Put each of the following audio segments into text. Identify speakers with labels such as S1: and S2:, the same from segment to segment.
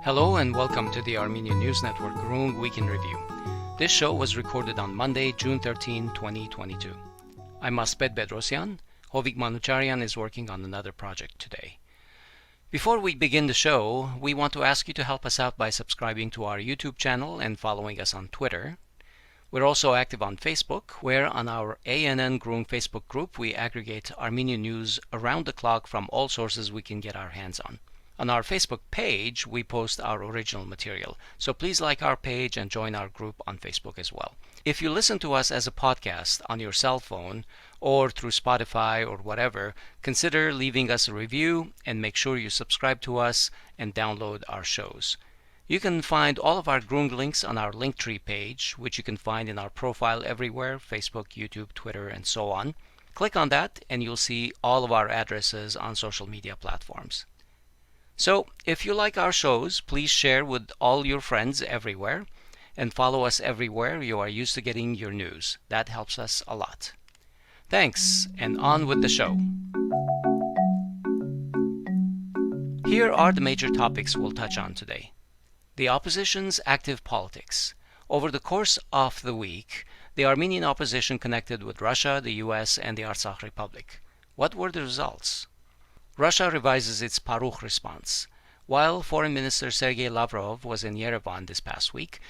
S1: Hello and welcome to the Armenian News Network Groong Week in Review. This show was recorded on Monday, June 13, 2022. I'm Asbed Bedrossian. Hovik Manucharian is working on another project today. Before we begin the show, we want to ask you to help us out by subscribing to our YouTube channel and following us on Twitter. We're also active on Facebook, where on our ANN Groong Facebook group we aggregate Armenian news around the clock from all sources we can get our hands on. On our Facebook page, we post our original material, so please like our page and join our group on Facebook as well. If you listen to us as a podcast on your cell phone or through Spotify or whatever, consider leaving us a review and make sure you subscribe to us and download our shows. You can find all of our Groong links on our Linktree page, which you can find in our profile everywhere, Facebook, YouTube, Twitter, and so on. Click on that and you'll see all of our addresses on social media platforms. So, if you like our shows, please share with all your friends everywhere and follow us everywhere you are used to getting your news. That helps us a lot. Thanks, and on with the show. Here are the major topics we'll touch on today. The opposition's active politics. Over the course of the week, the Armenian opposition connected with Russia, the US, and the Artsakh Republic. What were the results? Russia revises its Parukh response. While Foreign Minister Sergei Lavrov was in Yerevan this past week,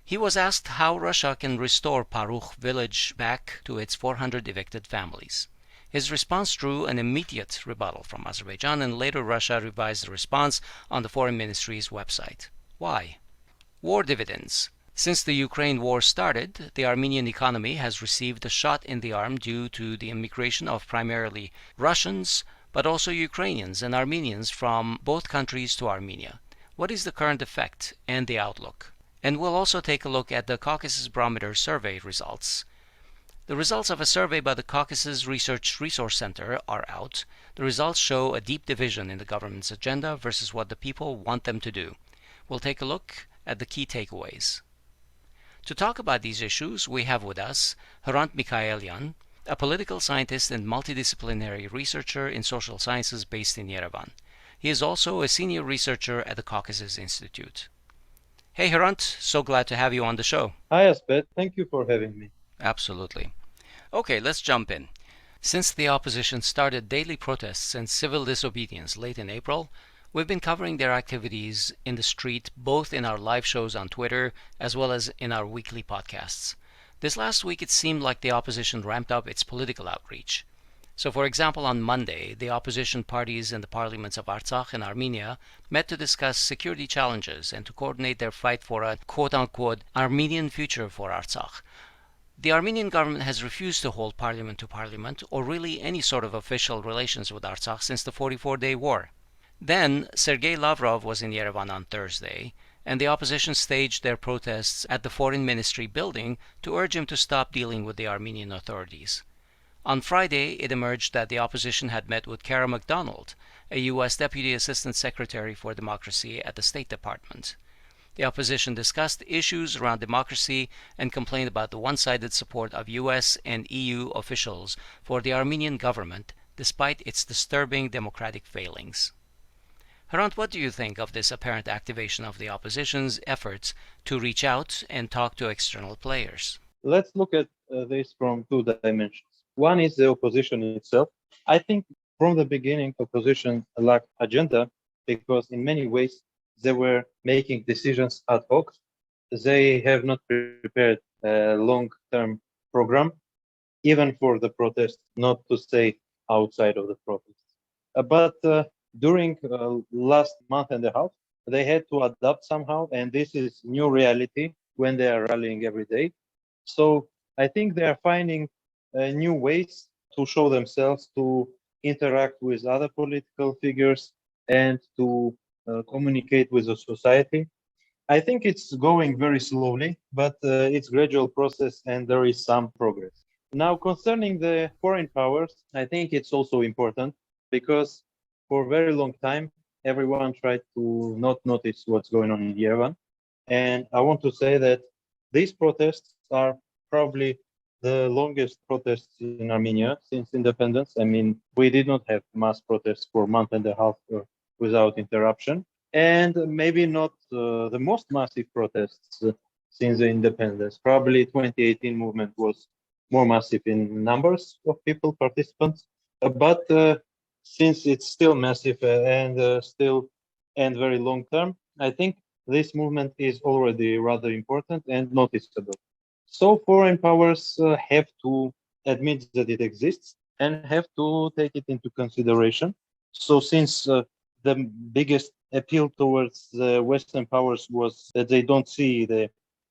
S1: he was asked how Russia can restore Parukh village back to its 400 evicted families. His response drew an immediate rebuttal from Azerbaijan, and later Russia revised the response on the Foreign Ministry's website. Why? War dividends. Since the Ukraine war started, the Armenian economy has received a shot in the arm due to the immigration of primarily Russians, but also Ukrainians and Armenians from both countries to Armenia. What is the current effect and the outlook? And we'll also take a look at the Caucasus Barometer survey results. The results of a survey by the Caucasus Research Resource Center are out. The results show a deep division in the government's agenda versus what the people want them to do. We'll take a look at the key takeaways. To talk about these issues, we have with us Hrant Mikaelian, a political scientist and multidisciplinary researcher in social sciences based in Yerevan. He is also a senior researcher at the Caucasus Institute. Hey Hrant, so glad to have you on the show.
S2: Hi Asbed, thank you for having me.
S1: Absolutely. Okay, let's jump in. Since the opposition started daily protests and civil disobedience late in April, we've been covering their activities in the street both in our live shows on Twitter as well as in our weekly podcasts. This last week it seemed like the opposition ramped up its political outreach. So for example, on Monday, the opposition parties in the parliaments of Artsakh and Armenia met to discuss security challenges and to coordinate their fight for a quote-unquote Armenian future for Artsakh. The Armenian government has refused to hold parliament to parliament or really any sort of official relations with Artsakh since the 44-day war. Then, Sergei Lavrov was in Yerevan on Thursday, and the opposition staged their protests at the Foreign Ministry building to urge him to stop dealing with the Armenian authorities. On Friday, it emerged that the opposition had met with Kara MacDonald, a U.S. Deputy Assistant Secretary for Democracy at the State Department. The opposition discussed issues around democracy and complained about the one-sided support of U.S. and EU officials for the Armenian government, despite its disturbing democratic failings. Hrant, what do you think of this apparent activation of the opposition's efforts to reach out and talk to external players?
S2: Let's look at this from two dimensions. One is the opposition itself. I think from the beginning, opposition lacked agenda because in many ways they were making decisions ad hoc. They have not prepared a long-term program, even for the protest, not to say outside of the protest. But during last month and a half, they had to adapt somehow, and this is new reality when they are rallying every day. So I think they are finding new ways to show themselves, to interact with other political figures, and to communicate with the society. I think it's going very slowly, but it's a gradual process, and there is some progress. Now, concerning the foreign powers, I think it's also important because for a very long time, everyone tried to not notice what's going on in Yerevan. And I want to say that these protests are probably the longest protests in Armenia since independence. I mean, we did not have mass protests for a month and a half without interruption. and maybe not the most massive protests since the independence. Probably 2018 movement was more massive in numbers of people, participants, but since it's still massive and very long term, I think this movement is already rather important and noticeable. So foreign powers have to admit that it exists and have to take it into consideration. So since the biggest appeal towards the Western powers was that they don't see the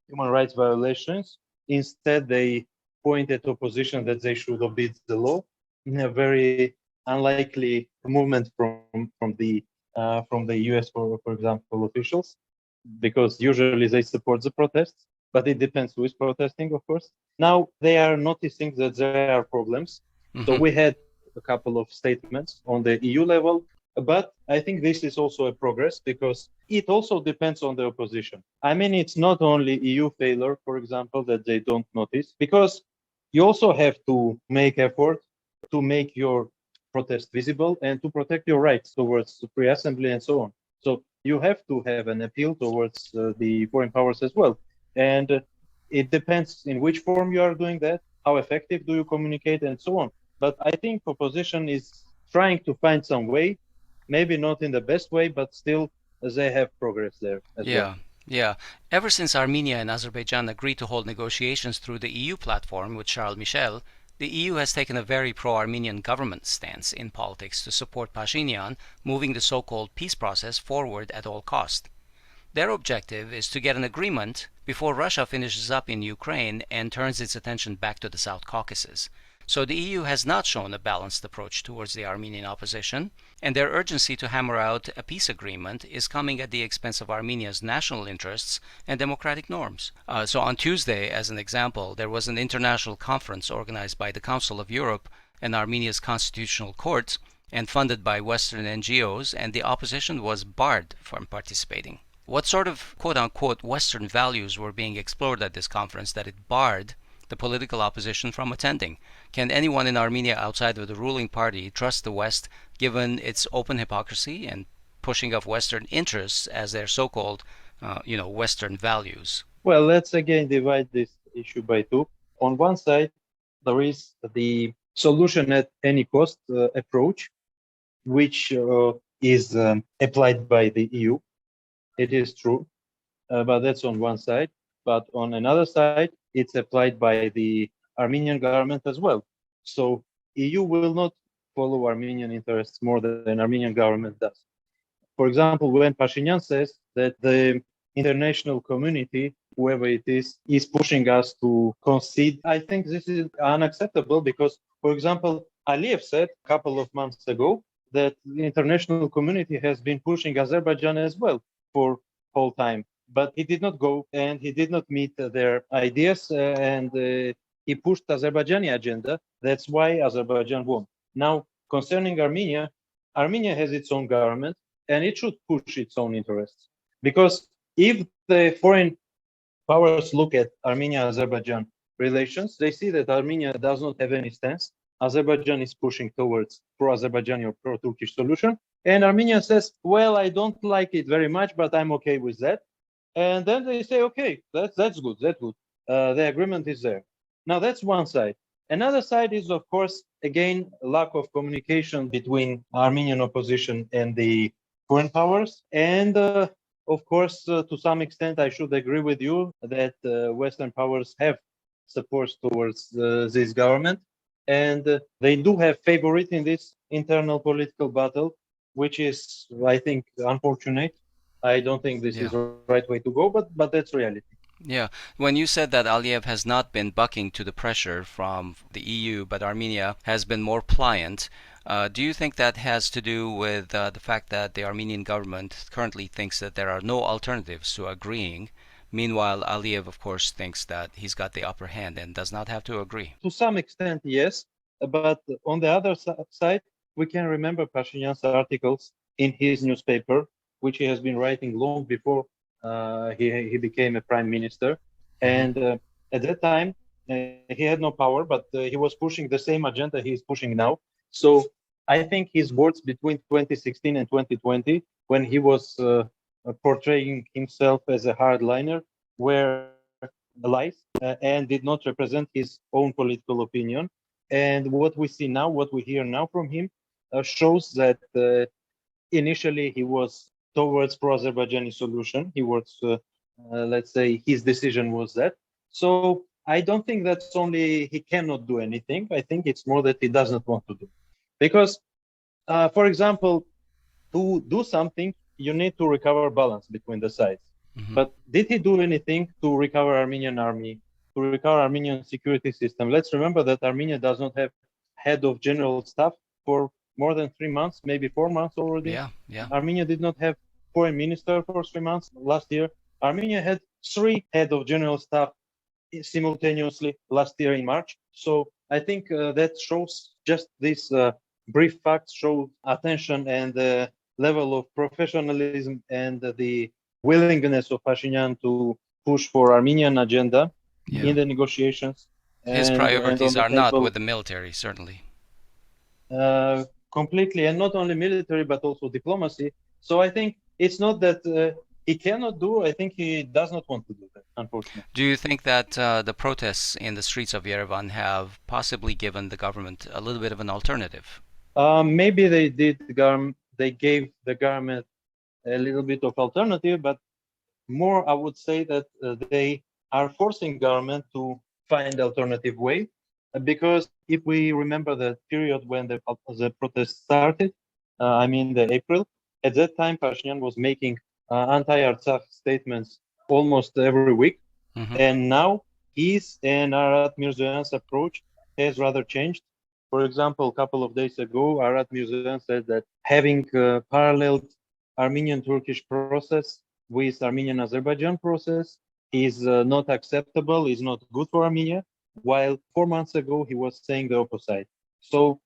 S2: human rights violations, instead they point at opposition that they should obey the law in a very unlikely movement from the US, for example, officials, because usually they support the protests, but it depends who is protesting, of course. Now they are noticing that there are problems. So we had a couple of statements on the EU level, but I think this is also a progress because it also depends on the opposition. I mean, it's not only EU failure, for example, that they don't notice, because you also have to make effort to make your protest visible and to protect your rights towards free assembly and so on. So you have to have an appeal towards the foreign powers as well. And it depends in which form you are doing that, how effective do you communicate, and so on. But I think opposition is trying to find some way, maybe not in the best way, but still they have progress there as well.
S1: Yeah. Ever since Armenia and Azerbaijan agreed to hold negotiations through the EU platform with Charles Michel, the EU has taken a very pro-Armenian government stance in politics to support Pashinyan moving the so-called peace process forward at all cost. Their objective is to get an agreement before Russia finishes up in Ukraine and turns its attention back to the South Caucasus. So the EU has not shown a balanced approach towards the Armenian opposition, and their urgency to hammer out a peace agreement is coming at the expense of Armenia's national interests and democratic norms. So on Tuesday, as an example, there was an international conference organized by the Council of Europe and Armenia's Constitutional Court and funded by Western NGOs, and the opposition was barred from participating. What sort of quote-unquote Western values were being explored at this conference that it barred the political opposition from attending? Can anyone in Armenia outside of the ruling party trust the West given its open hypocrisy and pushing of Western interests as their so-called, Western values?
S2: Well, let's again divide this issue by two. On one side, there is the solution at any cost approach, which is applied by the EU. It is true, but that's on one side. But on another side, it's applied by the Armenian government as well. So EU will not follow Armenian interests more than Armenian government does. For example, when Pashinyan says that the international community, whoever it is pushing us to concede, I think this is unacceptable because, for example, Aliyev said a couple of months ago that the international community has been pushing Azerbaijan as well for whole time, but he did not go and he did not meet their ideas and he pushed Azerbaijani agenda. That's why Azerbaijan won. Now, concerning Armenia, Armenia has its own government and it should push its own interests. Because if the foreign powers look at Armenia-Azerbaijan relations, they see that Armenia does not have any stance. Azerbaijan is pushing towards pro-Azerbaijani or pro-Turkish solution. And Armenia says, well, I don't like it very much, but I'm okay with that. And then they say, okay, that's good, that's good. The agreement is there. Now that's one side. Another side is, of course, again, lack of communication between Armenian opposition and the foreign powers. And of course, to some extent, I should agree with you that Western powers have support towards this government. And they do have favorite in this internal political battle, which is, I think, unfortunate. I don't think this is the right way to go, but that's reality.
S1: Yeah. When you said that Aliyev has not been bucking to the pressure from the EU, but Armenia has been more pliant, do you think that has to do with the fact that the Armenian government currently thinks that there are no alternatives to agreeing? Meanwhile, Aliyev, of course, thinks that he's got the upper hand and does not have to agree.
S2: To some extent, yes. But on the other side, we can remember Pashinyan's articles in his newspaper, which he has been writing long before he became a prime minister. And at that time, he had no power, but he was pushing the same agenda he is pushing now. So I think his words between 2016 and 2020, when he was portraying himself as a hardliner, were lies and did not represent his own political opinion. And what we see now, what we hear now from him, shows that initially he was towards pro-Azerbaijani solution. He was, let's say, his decision was that. So I don't think that's only he cannot do anything. I think it's more that he does not want to do. Because, for example, to do something, you need to recover balance between the sides. But did he do anything to recover Armenian army, to recover Armenian security system? Let's remember that Armenia does not have head of general staff for more than 3 months, maybe 4 months already.
S1: Yeah.
S2: Armenia did not have foreign minister for 3 months last year. Armenia had 3 head of general staff simultaneously last year in March. So I think that shows just this brief facts show attention and the level of professionalism and the willingness of Pashinyan to push for Armenian agenda in the negotiations.
S1: His
S2: And on
S1: priorities
S2: the
S1: are not
S2: table,
S1: with the military, certainly.
S2: completely, and not only military but also diplomacy. So I think it's not that he cannot do. I think he does not want to do that, unfortunately.
S1: Do you think that the protests in the streets of Yerevan have possibly given the government a little bit of an alternative?
S2: Maybe they gave the government a little bit of alternative, but more I would say that they are forcing government to find alternative way, because if we remember the period when the protest started, I mean the April, at that time Pashinyan was making anti-Artsakh statements almost every week, and now his and Arat Mirzoyan's approach has rather changed. For example, a couple of days ago, Arat Mirzoyan said that having paralleled Armenian-Turkish process with Armenian-Azerbaijan process is not acceptable, is not good for Armenia, while 4 months ago he was saying the opposite. So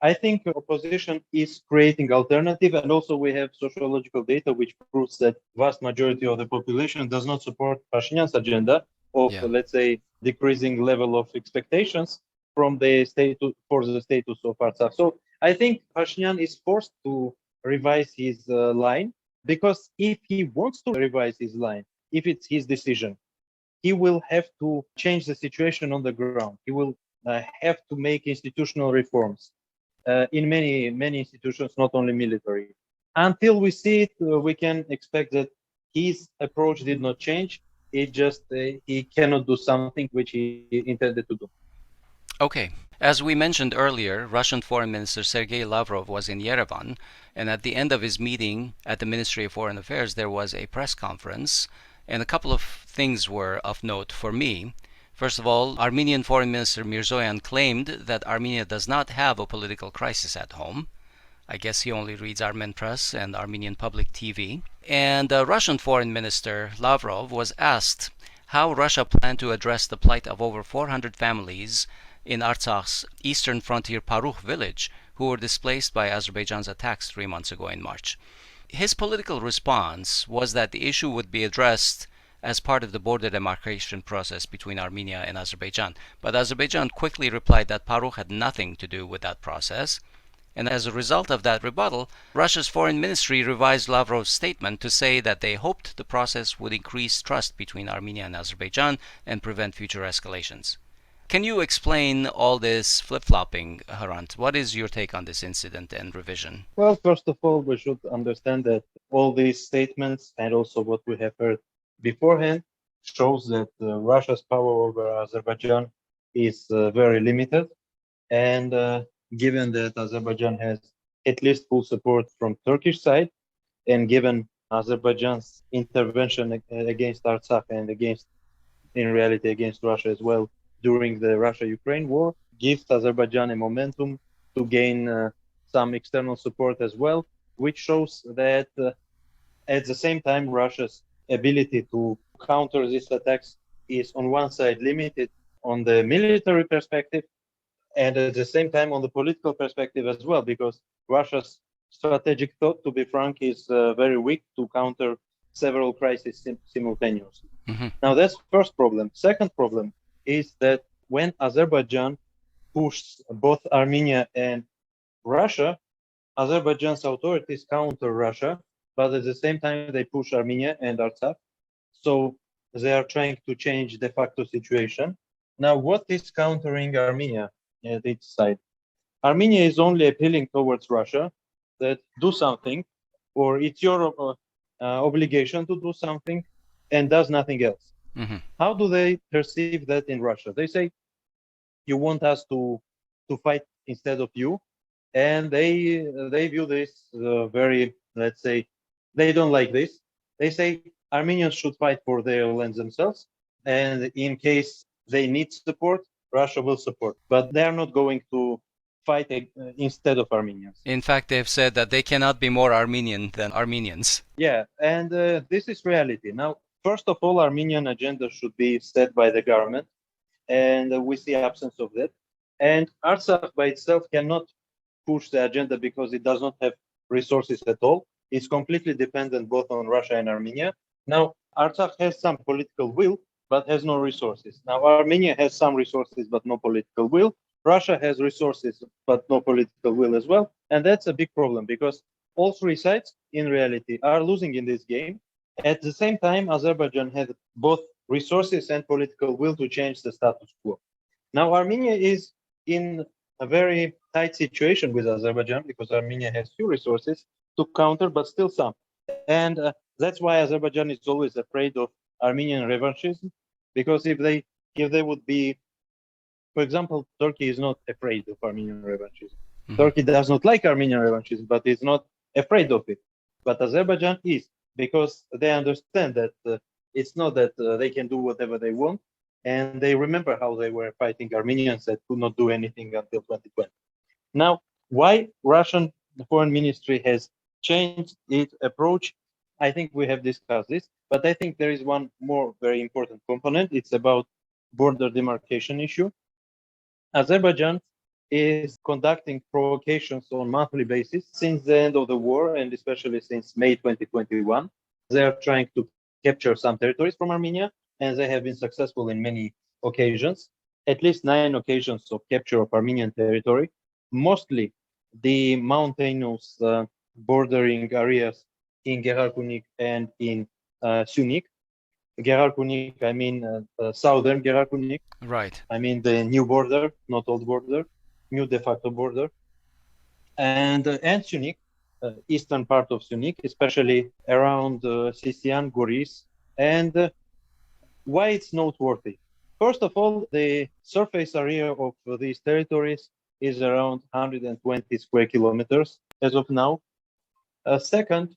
S2: I think opposition is creating alternative, and also we have sociological data which proves that vast majority of the population does not support Pashinyan's agenda of, let's say, decreasing level of expectations from the status for the status of Artsakh. So I think Pashinyan is forced to revise his line, because if he wants to revise his line, if it's his decision, he will have to change the situation on the ground. He will have to make institutional reforms in many institutions, not only military. Until we see it, we can expect that his approach did not change. It just he cannot do something which he intended to do.
S1: Okay. As we mentioned earlier, Russian Foreign Minister Sergei Lavrov was in Yerevan, and at the end of his meeting at the Ministry of Foreign Affairs, there was a press conference, and a couple of things were of note for me. First of all, Armenian Foreign Minister Mirzoyan claimed that Armenia does not have a political crisis at home. I guess he only reads Armen Press and Armenian Public TV. And Russian Foreign Minister Lavrov was asked how Russia planned to address the plight of over 400 families in Artsakh's eastern frontier Parukh village who were displaced by Azerbaijan's attacks 3 months ago in March. His political response was that the issue would be addressed as part of the border demarcation process between Armenia and Azerbaijan. But Azerbaijan quickly replied that Parukh had nothing to do with that process. And as a result of that rebuttal, Russia's foreign ministry revised Lavrov's statement to say that they hoped the process would increase trust between Armenia and Azerbaijan and prevent future escalations. Can you explain all this flip-flopping, Hrant? What is your take on this incident and revision?
S2: Well, first of all, we should understand that all these statements and also what we have heard beforehand shows that Russia's power over Azerbaijan is very limited. And given that Azerbaijan has at least full support from Turkish side, and given Azerbaijan's intervention against Artsakh and in reality, against Russia as well, during the Russia-Ukraine war, gives Azerbaijan a momentum to gain some external support as well, which shows that at the same time, Russia's ability to counter these attacks is on one side limited on the military perspective, and at the same time on the political perspective as well, because Russia's strategic thought, to be frank, is very weak to counter several crises simultaneously. Now that's first problem. Second problem is that when Azerbaijan pushed both Armenia and Russia, Azerbaijan's authorities counter Russia but at the same time they push Armenia and Artsakh. So they are trying to change de facto situation. Now, what is countering Armenia at its side? Armenia is only appealing towards Russia that do something, or it's your obligation to do something, and does nothing else.
S1: Mm-hmm.
S2: How do they perceive that in Russia? They say, you want us to fight instead of you, and they view this very, let's say, they don't like this. They say Armenians should fight for their lands themselves, and in case they need support, Russia will support, but they are not going to fight instead of Armenians.
S1: In fact, they've said that they cannot be more Armenian than Armenians.
S2: Yeah, and this is reality. Now, first of all, Armenian agenda should be set by the government, and we see absence of that. And Artsakh by itself cannot push the agenda because it does not have resources at all. It's completely dependent both on Russia and Armenia. Now, Artsakh has some political will, but has no resources. Now, Armenia has some resources, but no political will. Russia has resources, but no political will as well. And that's a big problem because all three sides, in reality, are losing in this game. At the same time, Azerbaijan had both resources and political will to change the status quo. Now, Armenia is in a very tight situation with Azerbaijan because Armenia has few resources to counter, but still some. And that's why Azerbaijan is always afraid of Armenian revanchism, because if they would be, for example, Turkey is not afraid of Armenian revanchism. Mm-hmm. Turkey does not like Armenian revanchism, but is not afraid of it. But Azerbaijan is, because they understand that it's not that they can do whatever they want, and they remember how they were fighting Armenians that could not do anything until 2020. Now, why Russian foreign ministry has changed its approach, I think we have discussed this, but I think there is one more very important component. It's about border demarcation issue. Azerbaijan is conducting provocations on monthly basis since the end of the war, and especially since May 2021. They are trying to capture some territories from Armenia, and they have been successful in many occasions, at least 9 occasions of capture of Armenian territory, mostly the mountainous bordering areas in Gerharkunik and in Syunik. Gerharkunik, I mean southern Gerharkunik.
S1: Right.
S2: I mean the new border, not old border, new de facto border. And Syunik, eastern part of Syunik, especially around Sisian, Goris. And why it's noteworthy? First of all, the surface area of these territories is around 120 square kilometers as of now. Second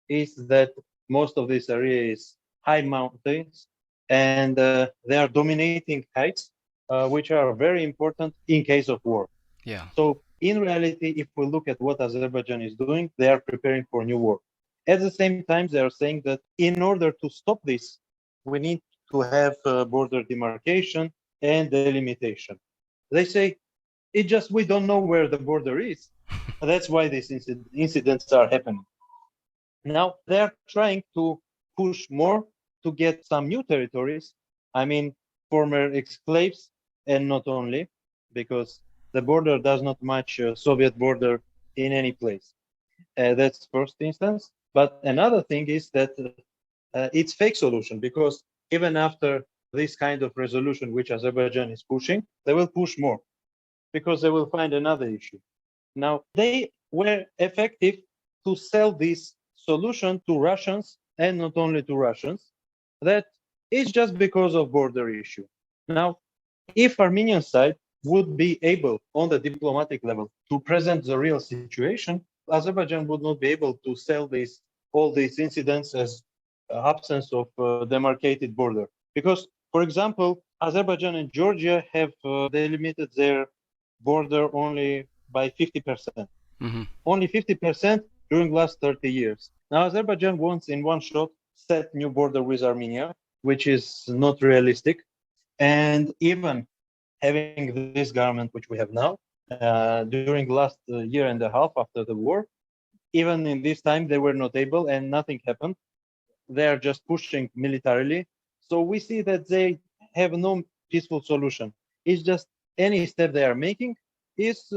S2: is that most of this area is high mountains, and they are dominating heights, which are very important in case of war.
S1: Yeah.
S2: So in reality, if we look at what Azerbaijan is doing, they are preparing for new war. At the same time, they are saying that in order to stop this, we need to have border demarcation and delimitation. They say, it just, we don't know where the border is. That's why these incidents are happening. Now, they're trying to push more to get some new territories. I mean, former exclaves, and not only, because the border does not match Soviet border in any place. That's first instance. But another thing is that it's fake solution, because even after this kind of resolution, which Azerbaijan is pushing, they will push more because they will find another issue. Now, they were effective to sell this solution to Russians, and not only to Russians, that it's just because of border issue. Now, if Armenian side would be able on the diplomatic level to present the real situation, Azerbaijan would not be able to sell all these incidents as absence of demarcated border. Because, for example, Azerbaijan and Georgia have delimited their border only by 50%. Mm-hmm. Only 50% during last 30 years. Now, Azerbaijan wants in one shot set new border with Armenia, which is not realistic. And even having this government, which we have now, during last year and a half after the war, even in this time, they were not able and nothing happened. They are just pushing militarily. So we see that they have no peaceful solution. It's just any step they are making is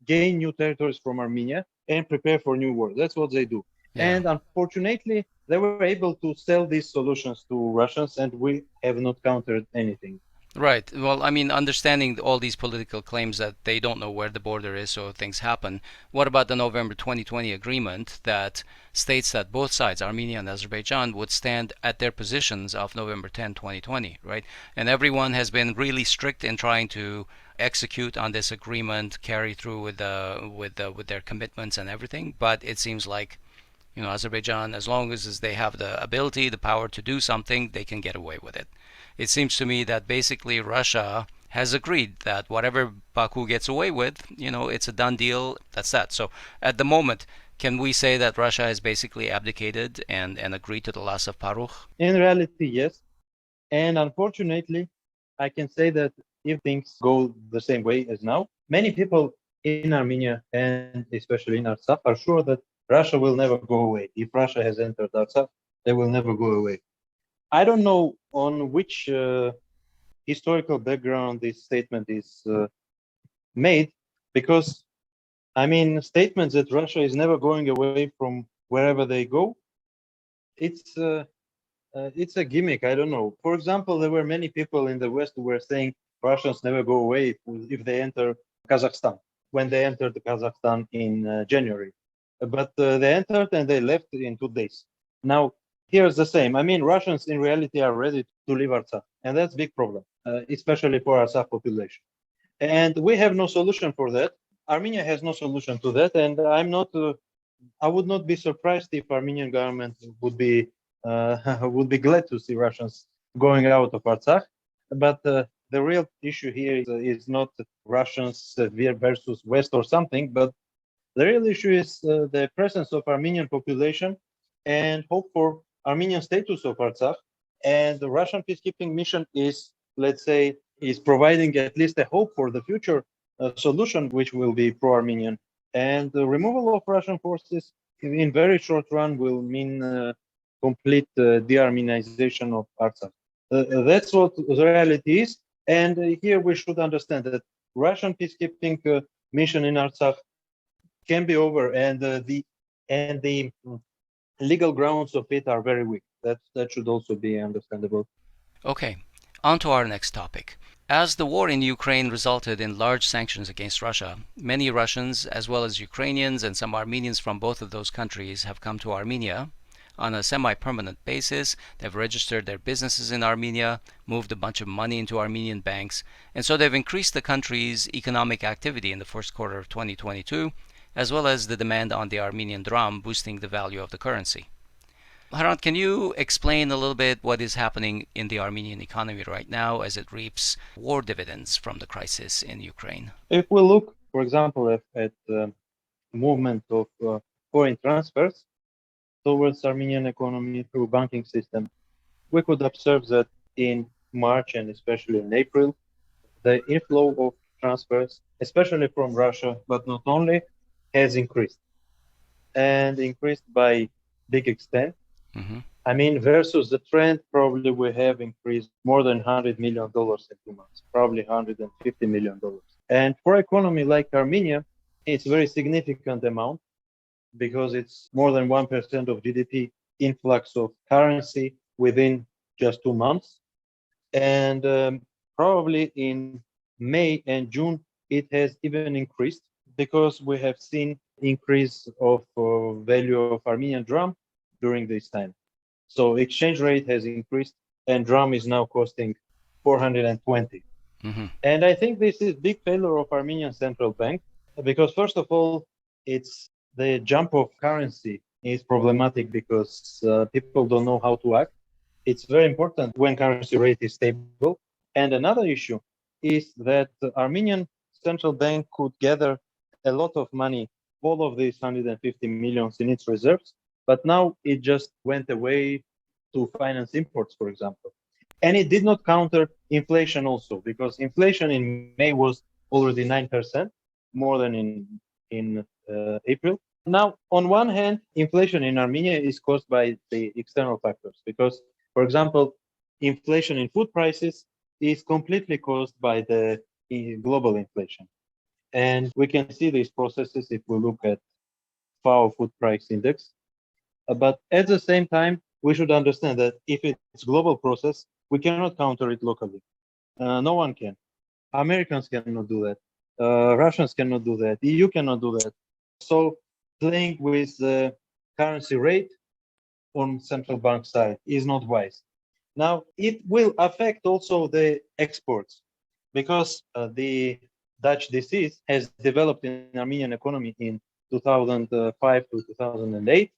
S2: gain new territories from Armenia and prepare for new war. That's what they do.
S1: Yeah.
S2: And unfortunately, they were able to sell these solutions to Russians, and we have not countered anything.
S1: Right. Well, I mean, understanding all these political claims that they don't know where the border is, so things happen. What about the November 2020 agreement that states that both sides, Armenia and Azerbaijan, would stand at their positions of November 10, 2020, right? And everyone has been really strict in trying to execute on this agreement, carry through with their commitments and everything. But it seems like Azerbaijan, as long as they have the ability, the power to do something, they can get away with it. It seems to me that basically Russia has agreed that whatever Baku gets away with, it's a done deal. That's that. So at the moment, can we say that Russia has basically abdicated and agreed to the loss of Parukh?
S2: In reality, yes. And unfortunately, I can say that if things go the same way as now, many people in Armenia and especially in Artsakh are sure that Russia will never go away. If Russia has entered Artsakh, they will never go away. I don't know on which historical background this statement is made, because I mean, statements that Russia is never going away from wherever they go, it's it's a gimmick. I don't know. For example, there were many people in the West who were saying Russians never go away if they enter Kazakhstan, when they entered Kazakhstan in January. But they entered and they left in 2 days. Now, here's the same. I mean, Russians in reality are ready to leave Artsakh, and that's a big problem, especially for Artsakh population. And we have no solution for that. Armenia has no solution to that, and I would not be surprised if Armenian government would be glad to see Russians going out of Artsakh. But the real issue here is not Russians versus West or something, but the real issue is the presence of Armenian population and hope for Armenian status of Artsakh. And the Russian peacekeeping mission is, let's say, is providing at least a hope for the future solution, which will be pro-Armenian. And the removal of Russian forces in very short run will mean complete de-Armenization of Artsakh. That's what the reality is. And here we should understand that Russian peacekeeping mission in Artsakh can be over, and the legal grounds of it are very weak. That should also be understandable.
S1: Okay, on to our next topic. As the war in Ukraine resulted in large sanctions against Russia, many Russians, as well as Ukrainians and some Armenians from both of those countries, have come to Armenia on a semi-permanent basis. They've registered their businesses in Armenia, moved a bunch of money into Armenian banks, and so they've increased the country's economic activity in the first quarter of 2022, as well as the demand on the Armenian dram, boosting the value of the currency. Hrant, can you explain a little bit what is happening in the Armenian economy right now as it reaps war dividends from the crisis in Ukraine?
S2: If we look, for example, at movement of foreign transfers towards Armenian economy through banking system, we could observe that in March and especially in April, the inflow of transfers, especially from Russia, but not only, has increased, and increased by big extent.
S1: Mm-hmm.
S2: I mean, versus the trend, probably we have increased more than $100 million in 2 months, probably $150 million. And for economy like Armenia, it's a very significant amount, because it's more than 1% of GDP influx of currency within just 2 months. And probably in May and June, it has even increased, because we have seen increase of value of Armenian dram during this time. So exchange rate has increased, and dram is now costing 420.
S1: Mm-hmm.
S2: And I think this is big failure of Armenian central bank, because first of all, it's the jump of currency is problematic, because people don't know how to act. It's very important when currency rate is stable. And another issue is that the Armenian central bank could gather a lot of money, all of these 150 millions in its reserves, but now it just went away to finance imports, for example. And it did not counter inflation also, because inflation in May was already 9%, more than in April. Now, on one hand, inflation in Armenia is caused by the external factors, because, for example, inflation in food prices is completely caused by the global inflation. And we can see these processes if we look at FAO food price index. But at the same time, we should understand that if it's global process, we cannot counter it locally. No one can. Americans cannot do that. Russians cannot do that. EU cannot do that. So playing with the currency rate on central bank side is not wise. Now, it will affect also the exports because the Dutch disease has developed in Armenian economy in 2005 to 2008,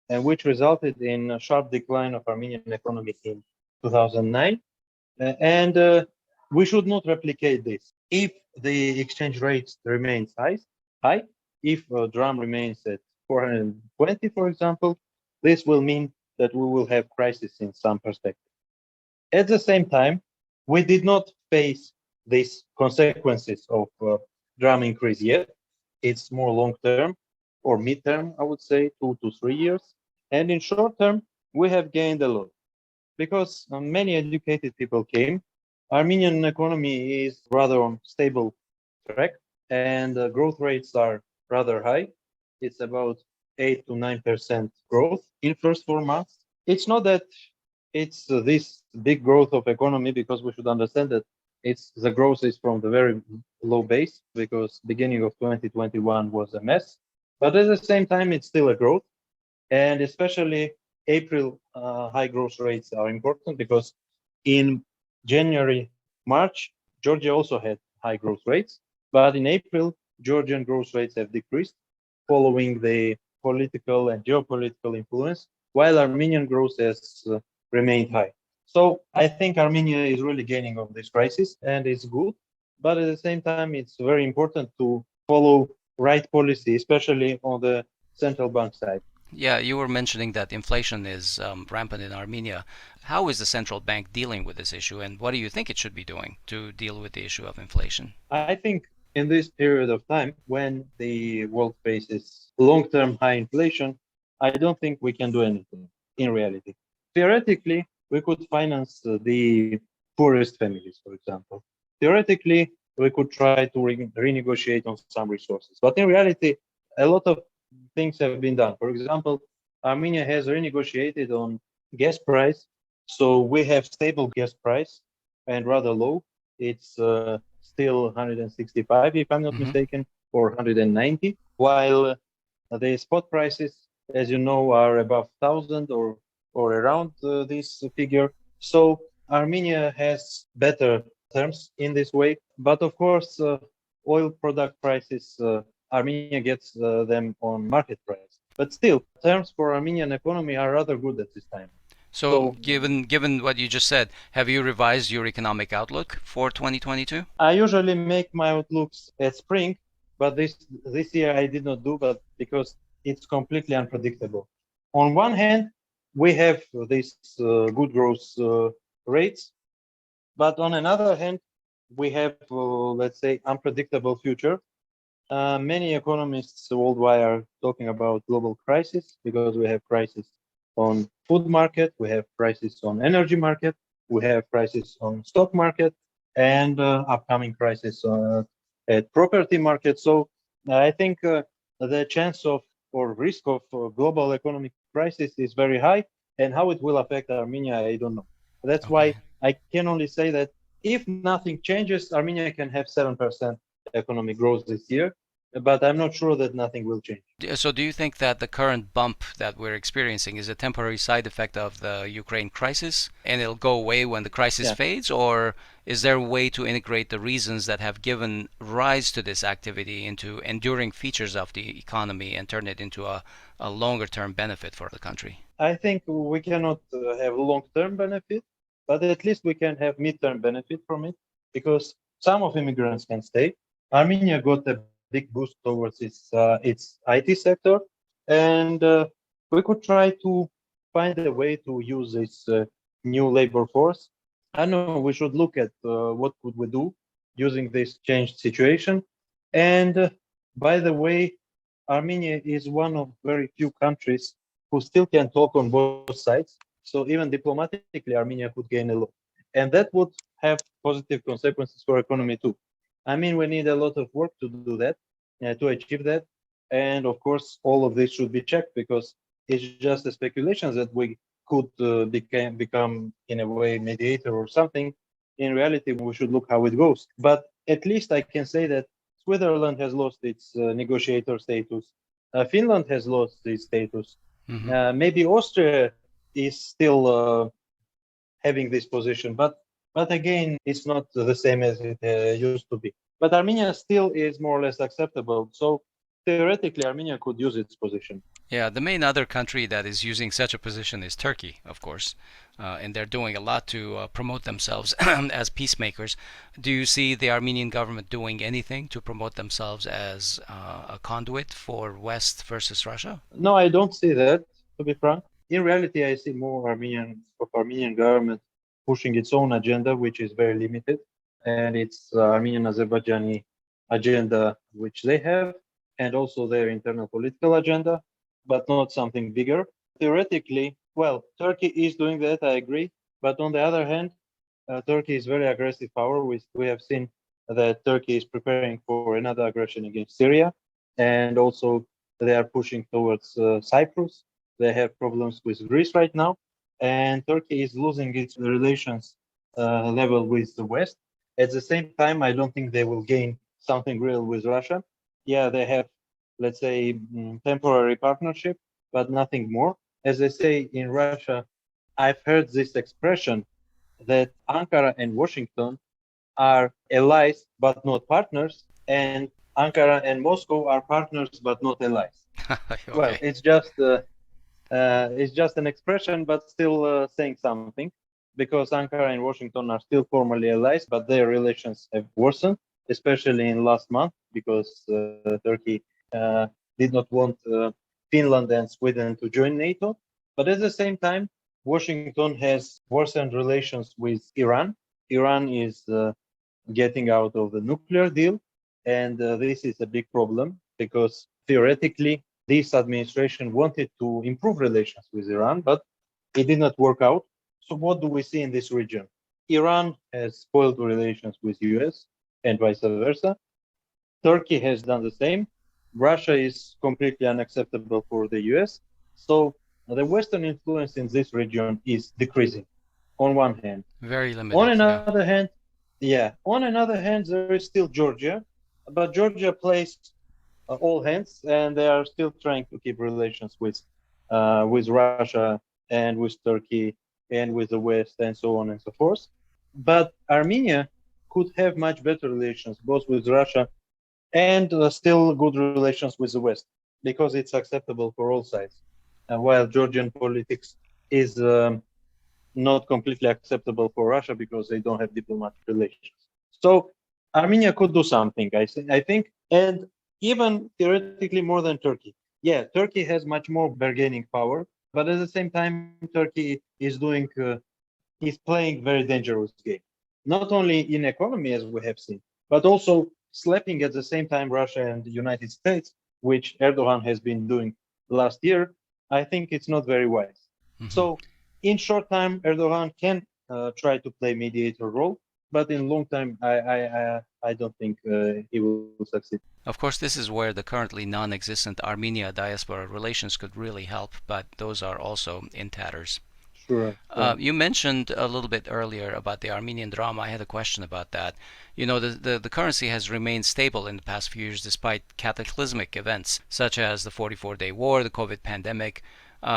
S2: and which resulted in a sharp decline of Armenian economy in 2009. And we should not replicate this. If the exchange rates remains high, if dram remains at 420, for example, this will mean that we will have crisis in some perspective. At the same time, we did not face these consequences of dram increase yet. It's more long term or mid term, I would say 2 to 3 years. And in short term, we have gained a lot because many educated people came. Armenian economy is rather on stable track, and growth rates are rather high. It's about 8 to 9% growth in first 4 months. It's not that it's this big growth of economy because we should understand that it's the growth is from the very low base because beginning of 2021 was a mess. But at the same time, it's still a growth, and especially April high growth rates are important because in January, March, Georgia also had high growth rates, but in April, Georgian growth rates have decreased following the political and geopolitical influence, while Armenian growth has remained high. So I think Armenia is really gaining of this crisis, and it's good. But at the same time, it's very important to follow right policy, especially on the central bank side.
S1: Yeah, you were mentioning that inflation is rampant in Armenia. How is the central bank dealing with this issue, and what do you think it should be doing to deal with the issue of inflation?
S2: I think in this period of time, when the world faces long-term high inflation, I don't think we can do anything in reality. Theoretically, we could finance the poorest families, for example. Theoretically, we could try to renegotiate on some resources. But in reality, a lot of things have been done. For example, Armenia has renegotiated on gas price. So we have stable gas price and rather low. It's still 165, if I'm not mistaken, or 190, while the spot prices, as you know, are above 1,000 or around this figure. So Armenia has better terms in this way. But of course, oil product prices, Armenia gets them on market price. But still, terms for Armenian economy are rather good at this time.
S1: So given what you just said, have you revised your economic outlook for 2022?
S2: I usually make my outlooks at spring, but this year I did not do, but because it's completely unpredictable. On one hand, we have these good growth rates, but on another hand, we have, let's say, unpredictable future. Many economists worldwide are talking about global crisis because we have crisis on food market, we have crisis on energy market, we have crisis on stock market, and upcoming crisis at property market. So I think the chance of or risk of global economic crisis is very high, and how it will affect Armenia, I don't know. That's why I can only say that if nothing changes, Armenia can have 7% economic growth this year, but I'm not sure that nothing will change.
S1: So do you think that the current bump that we're experiencing is a temporary side effect of the Ukraine crisis and it'll go away when the crisis fades? Or is there a way to integrate the reasons that have given rise to this activity into enduring features of the economy and turn it into a longer term benefit for the country?
S2: I think we cannot have long-term benefit, but at least we can have mid-term benefit from it because some of immigrants can stay. Armenia got a big boost towards its IT sector, and we could try to find a way to use this new labor force. I know we should look at what could we do using this changed situation. And by the way, Armenia is one of very few countries who still can talk on both sides. So even diplomatically, Armenia could gain a lot. And that would have positive consequences for economy too. I mean, we need a lot of work to do that, to achieve that. And of course, all of this should be checked because It's just a speculation that we could become in a way mediator or something. In reality, we should look how it goes. But at least I can say that Switzerland has lost its negotiator status. Finland has lost its status. Maybe Austria is still having this position, but again, it's not the same as it used to be. But Armenia still is more or less acceptable. So theoretically, Armenia could use its position.
S1: Yeah, the main other country that is using such a position is Turkey, of course, and they're doing a lot to promote themselves as peacemakers. Do you see the Armenian government doing anything to promote themselves as a conduit for West versus Russia?
S2: No, I don't see that, to be frank. In reality, I see more Armenian government pushing its own agenda, which is very limited, and it's Armenian-Azerbaijani agenda, which they have, and also their internal political agenda, but not something bigger. Theoretically, well, Turkey is doing that, I agree, but on the other hand, Turkey is very aggressive power. We have seen that Turkey is preparing for another aggression against Syria, and also they are pushing towards Cyprus. They have problems with Greece right now, and Turkey is losing its relations level with the West. At the same time, I don't think they will gain something real with Russia. Yeah, they have, let's say, temporary partnership, but nothing more. As they say in Russia, I've heard this expression that Ankara and Washington are allies but not partners, and Ankara and Moscow are partners but not allies. Well,
S1: Okay.
S2: it's just an expression, but still saying something, because Ankara and Washington are still formally allies, but their relations have worsened, especially in last month, because Turkey did not want Finland and Sweden to join NATO. But at the same time, Washington has worsened relations with Iran. Iran is getting out of the nuclear deal, and this is a big problem because theoretically this administration wanted to improve relations with Iran, but it did not work out. So what do we see in this region? Iran has spoiled relations with US and vice versa. Turkey has done the same. Russia is completely unacceptable for the US. So the Western influence in this region is decreasing on one hand.
S1: Very
S2: On
S1: limited, yeah.
S2: another hand, on another hand, there is still Georgia, but Georgia plays all hands, and they are still trying to keep relations with Russia and with Turkey and with the West and so on and so forth. But Armenia could have much better relations both with Russia and still good relations with the West because it's acceptable for all sides. While Georgian politics is not completely acceptable for Russia because they don't have diplomatic relations. So Armenia could do something, I think, and even theoretically more than Turkey. Yeah, Turkey has much more bargaining power, but at the same time, Turkey is playing very dangerous game. Not only in economy, as we have seen, but also slapping at the same time Russia and the United States, which Erdogan has been doing last year. I think it's not very wise. So in short time, Erdogan can try to play mediator role, but in long time, I don't think he will succeed.
S1: Of course, this is where the currently non-existent Armenia diaspora relations could really help, but those are also in tatters.
S2: Sure.
S1: You mentioned a little bit earlier about the Armenian drama. I had a question about that. You know, the currency has remained stable in the past few years despite cataclysmic events such as the 44-day war, the COVID pandemic.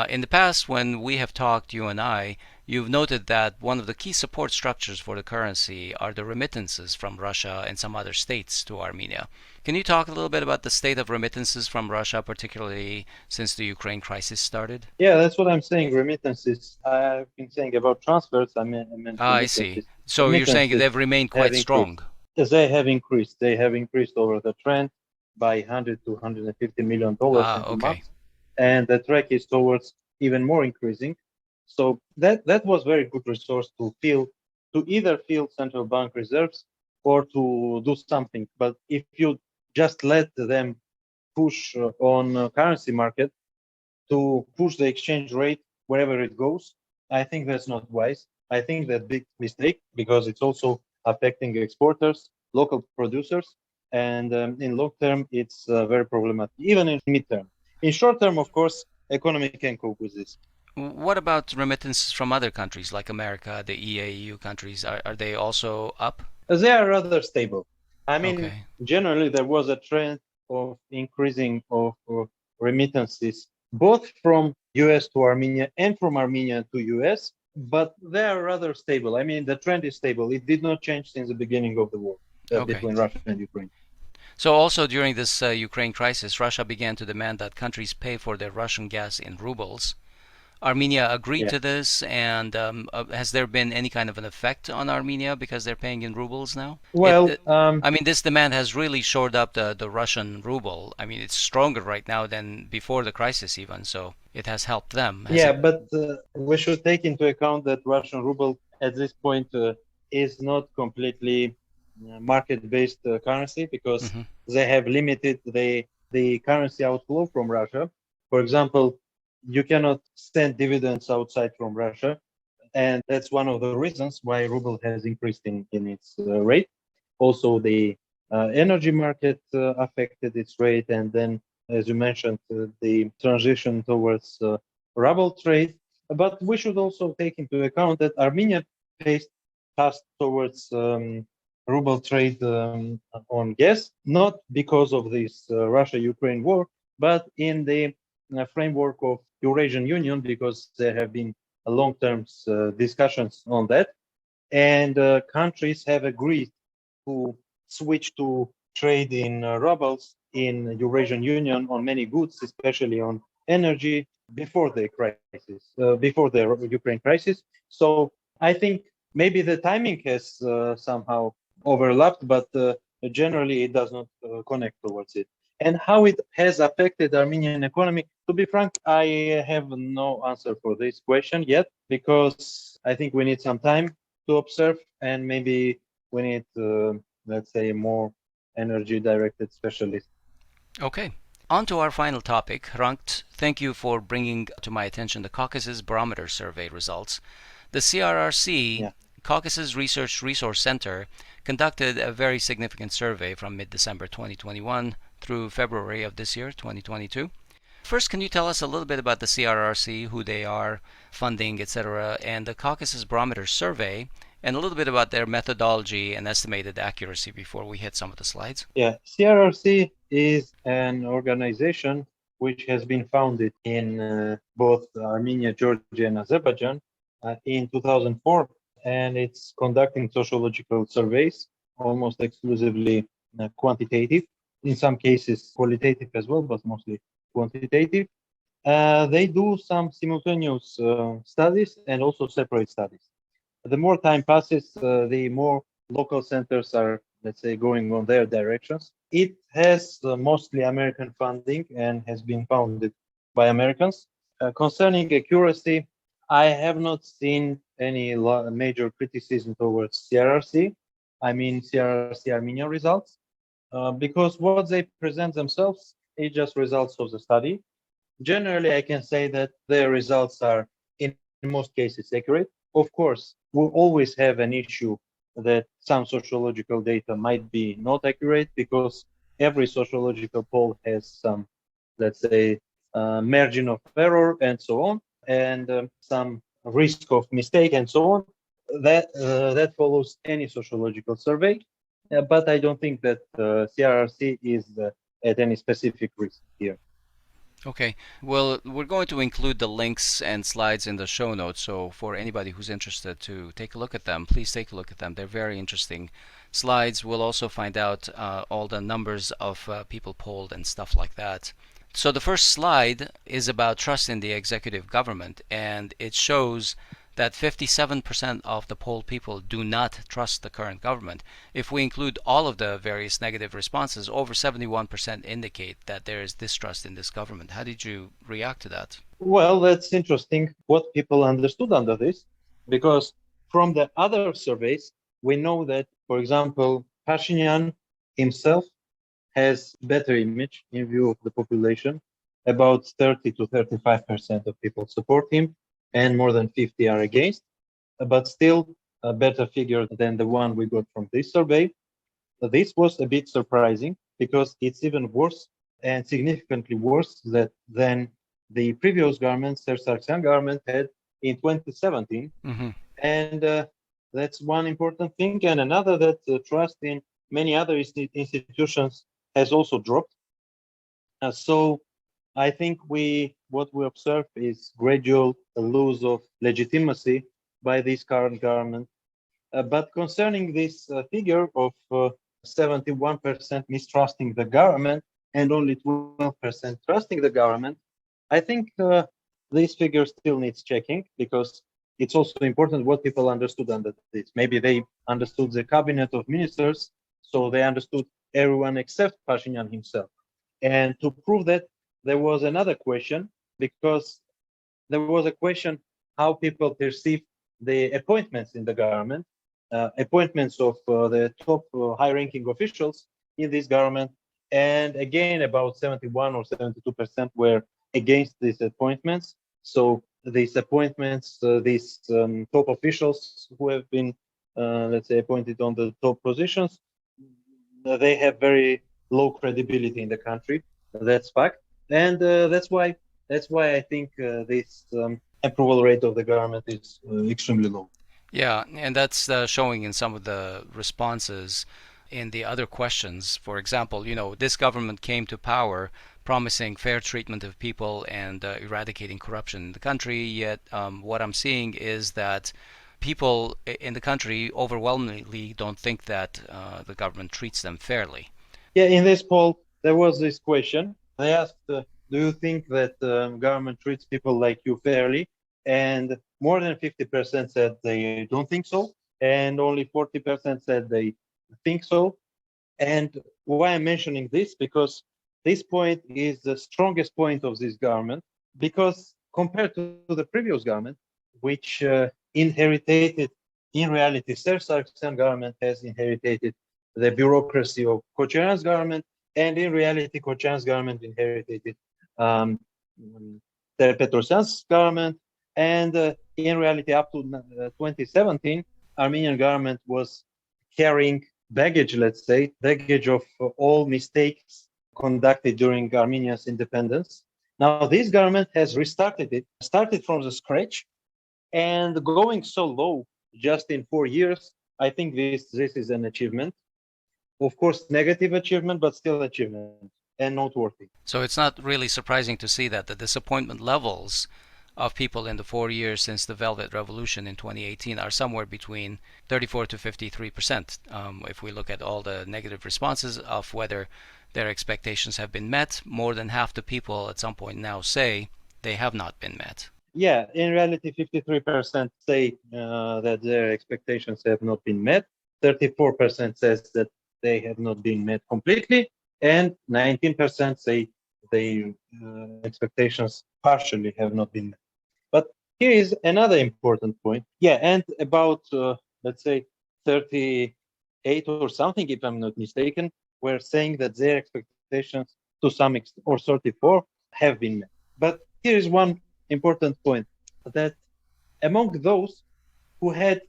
S1: In the past, when we have talked, you and I, you've noted that one of the key support structures for the currency are the remittances from Russia and some other states to Armenia. Can you talk a little bit about the state of remittances from Russia, particularly since the Ukraine crisis started?
S2: Yeah, that's what I'm saying. Remittances. I've been saying about transfers. I meant
S1: I see.
S2: remittances.
S1: So you're saying
S2: Remittances
S1: they've remained
S2: have
S1: quite
S2: increased.
S1: strong.
S2: They have increased. They have increased over the trend by 100 to 150 million dollars in
S1: Ah,
S2: 2 months,
S1: okay.
S2: and the track is towards even more increasing. So that was very good resource to either fill central bank reserves or to do something. But if you just let them push on currency market to push the exchange rate wherever it goes, I think that's not wise. I think that's big mistake because it's also affecting exporters, local producers, and in long term, it's very problematic, even in midterm. In short term, of course, economy can cope with this.
S1: What about remittances from other countries like America, the EAU countries? Are they also up?
S2: They are rather stable. I mean,
S1: Okay.
S2: generally there was a trend of increasing of remittances, both from US to Armenia and from Armenia to US, but they are rather stable. I mean, the trend is stable. It did not change since the beginning of the war
S1: Okay.
S2: between Russia and Ukraine.
S1: So also during this Ukraine crisis, Russia began to demand that countries pay for their Russian gas in rubles. Armenia agreed
S2: Yeah.
S1: to this, and has there been any kind of an effect on Armenia because they're paying in rubles now?
S2: Well,
S1: I mean, this demand has really shored up the Russian ruble. I mean, it's stronger right now than before the crisis even, so it has helped them. Has
S2: yeah,
S1: it?
S2: but we should take into account that Russian ruble at this point is not completely market-based currency because
S1: Hmm.
S2: they have limited the currency outflow from Russia. For example, you cannot send dividends outside from Russia, and that's one of the reasons why ruble has increased in its rate. Also, the energy market affected its rate, and then, as you mentioned, the transition towards ruble trade. But we should also take into account that Armenia faced passed towards ruble trade on gas, not because of this Russia-Ukraine war, but in the framework of Eurasian Union, because there have been long-term discussions on that, and countries have agreed to switch to trade in rubles in Eurasian Union on many goods, especially on energy, before the crisis, before the Ukraine crisis. So I think maybe the timing has somehow overlapped, but generally it does not connect towards it. And how it has affected the Armenian economy, to be frank, I have no answer for this question yet, because I think we need some time to observe, and maybe we need, let's say, more energy directed specialists.
S1: Okay. On to our final topic. Hrant, thank you for bringing to my attention the Caucasus Barometer survey results. The CRRC,
S2: Yeah.
S1: Caucasus Research Resource Center, conducted a very significant survey from mid-December 2021 through February of this year, 2022. First, can you tell us a little bit about the CRRC, who they are, funding, etc., and the Caucasus Barometer survey, and a little bit about their methodology and estimated accuracy before we hit some of the slides?
S2: Yeah, CRRC is an organization which has been founded in both Armenia, Georgia, and Azerbaijan in 2004, and it's conducting sociological surveys, almost exclusively quantitative, in some cases qualitative as well, but mostly quantitative. They do some simultaneous studies and also separate studies. The more time passes, the more local centers are, let's say, going on their directions. It has mostly American funding and has been founded by Americans. Concerning accuracy, I have not seen any major criticism towards CRRC. I mean, CRRC Armenia results, because what they present themselves is just results of the study. Generally, I can say that their results are, in most cases, accurate. Of course, we'll always have an issue that some sociological data might be not accurate, because every sociological poll has some, let's say, margin of error and so on, and some risk of mistake and so on. That follows any sociological survey, but I don't think that CRRC is at any specific risk here.
S1: Okay. Well, we're going to include the links and slides in the show notes, so for anybody who's interested to take a look at them, please take a look at them. They're very interesting slides. We'll also find out all the numbers of people polled and stuff like that. So the first slide is about trust in the executive government, and it shows that 57% of the polled people do not trust the current government. If we include all of the various negative responses, over 71% indicate that there is distrust in this government. How did you react to that?
S2: Well, that's interesting what people understood under this, because from the other surveys, we know that, for example, Pashinyan himself has better image in view of the population. About 30 to 35% of people support him, and more than 50 are against, but still a better figure than the one we got from this survey. This was a bit surprising because it's even worse, and significantly worse, than the previous government, Sargsyan government, had in 2017.
S1: Mm-hmm.
S2: And that's one important thing. And another, that trust in many other institutions has also dropped. So I think what we observe is gradual lose of legitimacy by this current government. But concerning this figure of 71% mistrusting the government and only 12% trusting the government, I think this figure still needs checking, because it's also important what people understood under this. Maybe they understood the cabinet of ministers, so they understood everyone except Pashinyan himself. And to prove that, there was another question, because there was a question how people perceive the appointments in the government, appointments of the top high-ranking officials in this government. And again, about 71 or 72% were against these appointments. So these appointments, these top officials who have been, let's say, appointed on the top positions, they have very low credibility in the country. That's fact, and that's why I think this approval rate of the government is extremely low.
S1: Yeah, and that's showing in some of the responses in the other questions. For example, this government came to power promising fair treatment of people and eradicating corruption in the country, yet what I'm seeing is that people in the country overwhelmingly don't think that the government treats them fairly.
S2: Yeah, in this poll, there was this question. They asked, do you think that government treats people like you fairly? And more than 50% said they don't think so. And only 40% said they think so. And why I'm mentioning this? Because this point is the strongest point of this government, because compared to the previous government, which inherited, in reality, Sargsyan government has inherited the bureaucracy of Kochyan's government, and in reality, Kochyan's government inherited um, Bedrossian's government, and in reality, up to 2017, Armenian government was carrying baggage, let's say, baggage of all mistakes conducted during Armenia's independence. Now, this government has restarted it, started from the scratch, and going so low just in 4 years. I think this is an achievement. Of course, negative achievement, but still achievement and noteworthy.
S1: So it's not really surprising to see that the disappointment levels of people in the 4 years since the Velvet Revolution in 2018 are somewhere between 34 to 53%. If we look at all the negative responses of whether their expectations have been met, more than half the people at some point now say they have not been met.
S2: Yeah, in reality, 53% say that their expectations have not been met. 34% says that they have not been met completely, and 19% say their expectations partially have not been met. But here is another important point. Yeah, and about, let's say, 38 or something, if I'm not mistaken, were saying that their expectations to some extent, or 34, have been met. But here is one important point, that among those who had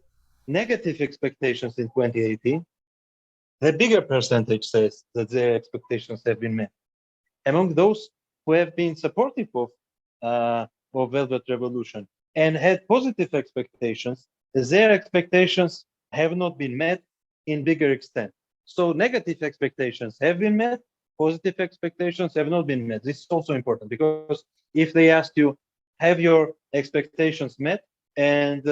S2: negative expectations in 2018, the bigger percentage says that their expectations have been met. Among those who have been supportive of Velvet Revolution and had positive expectations, their expectations have not been met in bigger extent. So negative expectations have been met, positive expectations have not been met. This is also important, because if they asked you, have your expectations met? And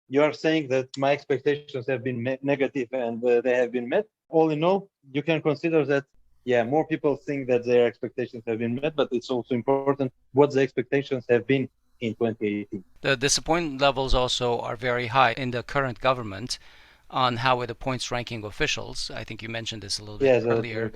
S2: you are saying that my expectations have been negative and they have been met. All in all, you can consider that, yeah, more people think that their expectations have been met, but it's also important what the expectations have been in 2018.
S1: The disappointment levels also are very high in the current government on how it appoints ranking officials. I think you mentioned this a little bit earlier.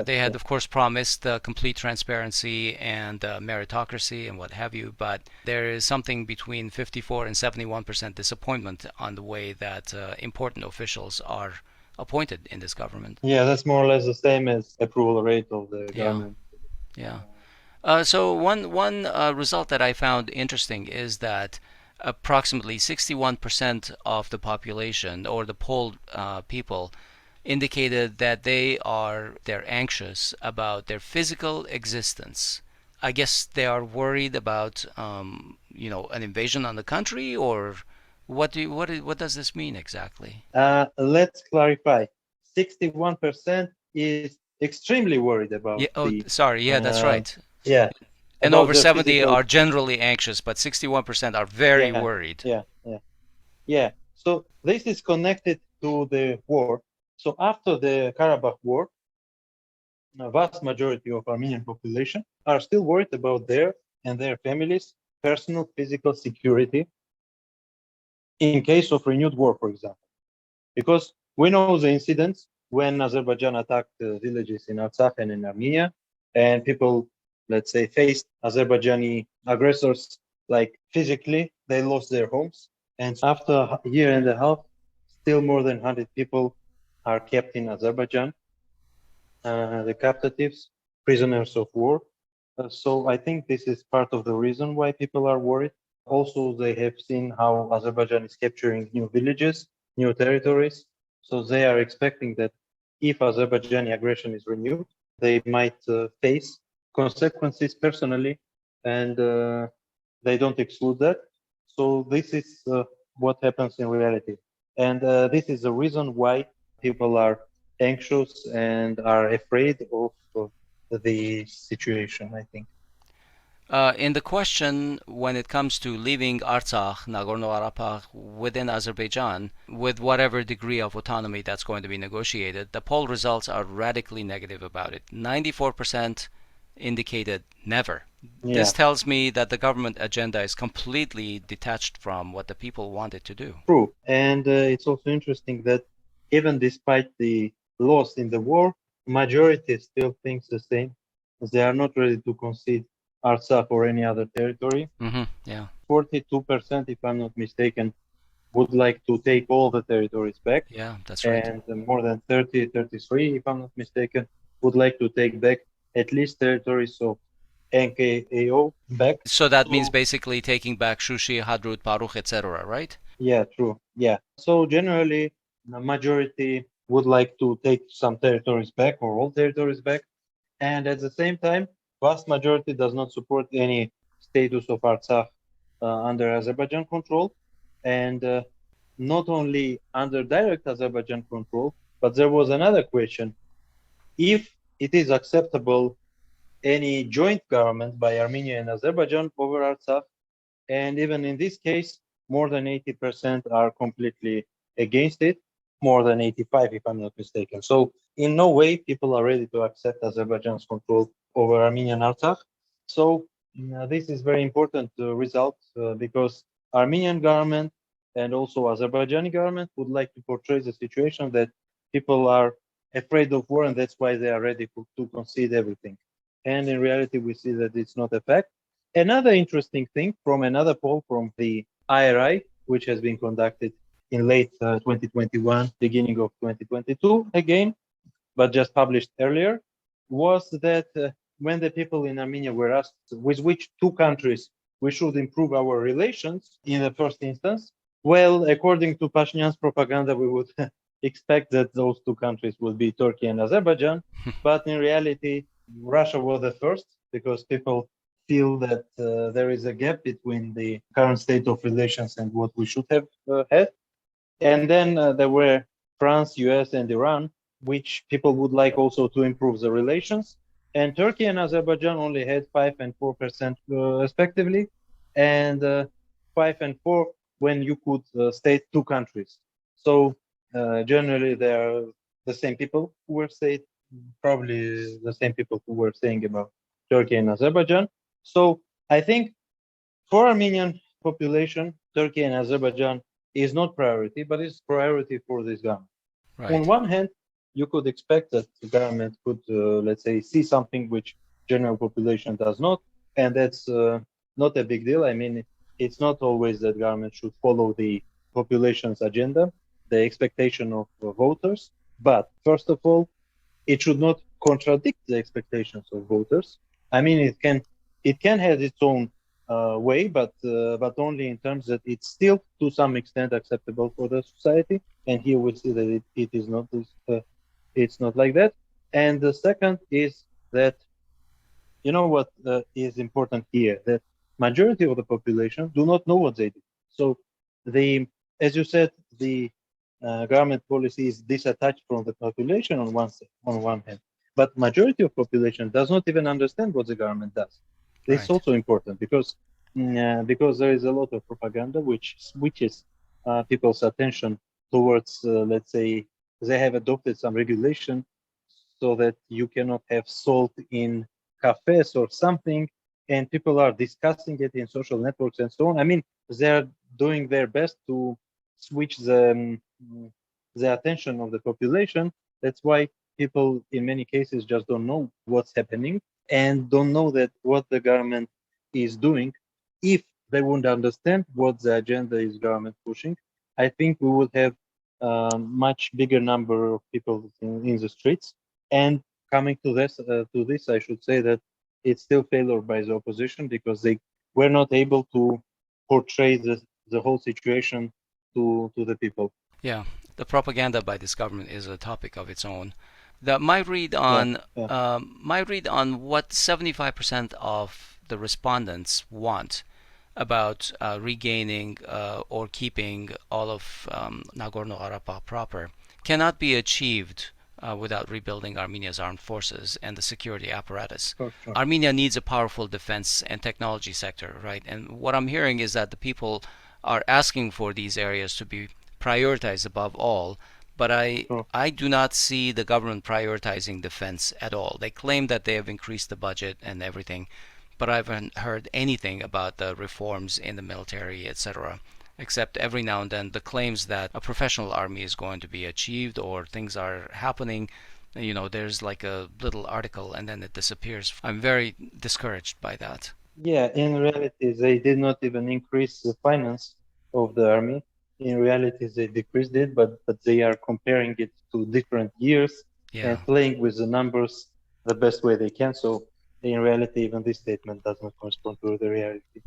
S1: They had, of course, promised complete transparency and meritocracy and what have you, but there is something between 54 and 71% disappointment on the way that important officials are appointed in this government.
S2: Yeah, that's more or less the same as approval rate of the government.
S1: Yeah. So one result that I found interesting is that approximately 61% of the population, or the polled people, indicated that they're anxious about their physical existence I guess they are worried about, an invasion on the country, or what does this mean exactly?
S2: Let's clarify. 61% is extremely worried about
S1: Yeah. Oh,
S2: the,
S1: sorry. Yeah, that's right.
S2: yeah,
S1: And
S2: about
S1: over
S2: their
S1: 70
S2: physical.
S1: are generally anxious, but 61% are very
S2: Yeah,
S1: worried.
S2: yeah. So this is connected to the war. So after the Karabakh war, a vast majority of Armenian population are still worried about their and their families' personal physical security in case of renewed war, for example. Because we know the incidents when Azerbaijan attacked villages in Artsakh and in Armenia, and people, let's say, faced Azerbaijani aggressors like physically, they lost their homes. And after a year and a half, still more than 100 people are kept in Azerbaijan, the captives, prisoners of war. So I think this is part of the reason why people are worried. Also, they have seen how Azerbaijan is capturing new villages, new territories. So they are expecting that if Azerbaijani aggression is renewed, they might face consequences personally, and they don't exclude that. So this is what happens in reality. And this is the reason why people are anxious and are afraid of the situation, I think.
S1: In the question, when it comes to leaving Artsakh, Nagorno-Karabakh, within Azerbaijan, with whatever degree of autonomy that's going to be negotiated, the poll results are radically negative about it. 94% indicated never. This
S2: Yeah,
S1: tells me that the government agenda is completely detached from what the people want it to do.
S2: true. And it's also interesting that even despite the loss in the war, majority still thinks the same. They are not ready to concede Artsakh or any other territory.
S1: Yeah.
S2: 42%, if I'm not mistaken, would like to take all the territories back.
S1: Yeah, that's right.
S2: And more than 30, 33, if I'm not mistaken, would like to take back at least territories of NKAO back.
S1: So that means
S2: So,
S1: basically taking back Shushi, Hadrut, Parukh, etc., right?
S2: yeah, true. Yeah. So generally, the majority would like to take some territories back or all territories back. And at the same time, vast majority does not support any status of Artsakh under Azerbaijan control. And not only under direct Azerbaijan control, but there was another question. If it is acceptable any joint government by Armenia and Azerbaijan over Artsakh, and even in this case, more than 80% are completely against it, more than 85 if I'm not mistaken. So in no way people are ready to accept Azerbaijan's control over Armenian Artsakh. So this is very important result because Armenian government and also Azerbaijani government would like to portray the situation that people are afraid of war and that's why they are ready to concede everything. And in reality, we see that it's not a fact. Another interesting thing from another poll from the IRI, which has been conducted in late 2021, beginning of 2022, again, but just published earlier, was that when the people in Armenia were asked with which two countries we should improve our relations in the first instance, well, according to Pashinyan's propaganda, we would expect that those two countries would be Turkey and Azerbaijan. But in reality, Russia was the first because people feel that there is a gap between the current state of relations and what we should have had. And then there were France, US, and Iran, which people would like also to improve the relations. And Turkey and Azerbaijan only had 5 and 4% respectively, and 5 and 4 when you could state two countries. So generally, they are the same people who were saying, probably the same people who were saying about Turkey and Azerbaijan. So I think for Armenian population, Turkey and Azerbaijan is not priority, but it's priority for this government. On
S1: Right.
S2: one hand, you could expect that the government could, let's say, see something which general population does not, and that's not a big deal. I mean, it's not always that government should follow the population's agenda, the expectation of voters. But first of all, it should not contradict the expectations of voters. I mean, it can have its own way, but only in terms that it's still to some extent acceptable for the society. And here we see that it is not this, it's not like that. And the second is that You know what is important here? That majority of the population do not know what they do. So the, as you said, the government policy is disattached from the population on one hand, but majority of population does not even understand what the government does. This is
S1: Right.
S2: also important because there is a lot of propaganda which switches people's attention towards, let's say, they have adopted some regulation so that you cannot have salt in cafes or something, and people are discussing it in social networks and so on. I mean, they're doing their best to switch the attention of the population. That's why people in many cases just don't know what's happening and don't know that what the government is doing. If they wouldn't understand what the agenda is government pushing, I think we would have a much bigger number of people in the streets. And coming to this, I should say that it's still failure by the opposition because they were not able to portray the whole situation to the people.
S1: Yeah, the propaganda by this government is a topic of its own. The, my read
S2: Yeah,
S1: on
S2: yeah,
S1: my read on what 75% of the respondents want about regaining or keeping all of Nagorno-Karabakh proper cannot be achieved without rebuilding Armenia's armed forces and the security apparatus.
S2: for sure.
S1: Armenia needs a powerful defense and technology sector, right? And what I'm hearing is that the people are asking for these areas to be prioritized above all, but
S2: Sure.
S1: I do not see the government prioritizing defense at all. They claim that they have increased the budget and everything, but I haven't heard anything about the reforms in the military, etc. Except every now and then the claims that a professional army is going to be achieved or things are happening. You know, there's like a little article and then it disappears. I'm very discouraged by that.
S2: Yeah, in reality, they did not even increase the finance of the army. In reality, they decreased it, but they are comparing it to different years
S1: Yeah.
S2: and playing with the numbers the best way they can. So in reality, even this statement does not correspond to the reality.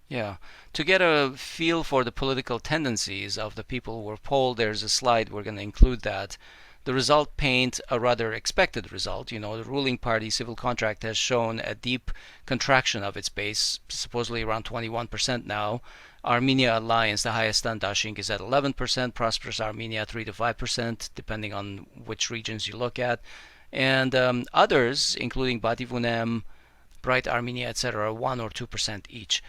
S1: Yeah. To get a feel for the political tendencies of the people who were polled, there's a slide, we're going to include that. The result paint a rather expected result. You know, the ruling party civil contract has shown a deep contraction of its base, supposedly around 21% now. Armenia Alliance, the highest Dashing, is at 11%, Prosperous Armenia 3 to 5%, depending on which regions you look at. And others, including Bativunem, Bright Armenia, etc., 1 or 2% each.